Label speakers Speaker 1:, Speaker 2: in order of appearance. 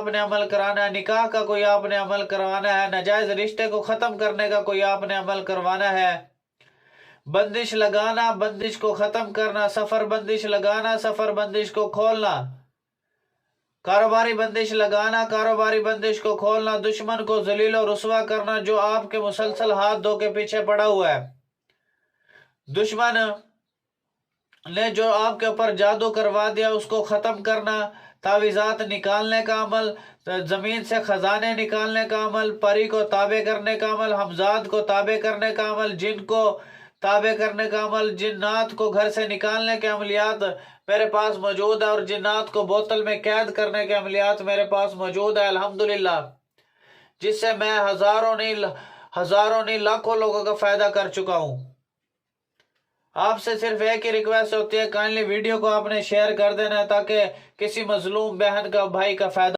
Speaker 1: आपने अमल कराना है, निकाह का कोई आपने अमल करवाना है, नाजायज रिश्ते को खत्म करने का कोई आपने अमल करवाना है, बंदिश लगाना, बंदिश को खत्म करना, सफर बंदिश लगाना, सफर बंदिश को खोलना, कारोबारी बंदिश लगाना, कारोबारी बंदिश को खोलना, दुश्मन को जलील और रुसवा करना जो आपके मुसलसल हाथ धो के पीछे पड़ा हुआ है, दुश्मन ने जो आपके ऊपर जादू करवा दिया उसको खत्म करना, तावीज़ात निकालने का अमल, जमीन से खजाने निकालने का अमल, परी को ताबे करने का अमल, हमजाद को ताबे करने का अमल, जिन को ताबे करने का अमल, जिन्नात को घर से निकालने के अमलियात मेरे पास मौजूद है और जिन्नात को बोतल में कैद करने के अमलियात मेरे पास मौजूद है अल्हम्दुलिल्लाह, जिससे मैं हजारों नहीं लाखों लोगों का फायदा कर चुका हूं। आपसे सिर्फ एक ही रिक्वेस्ट होती है, काइंडली वीडियो को आपने शेयर कर देना ताकि किसी मजलूम बहन का भाई का फायदा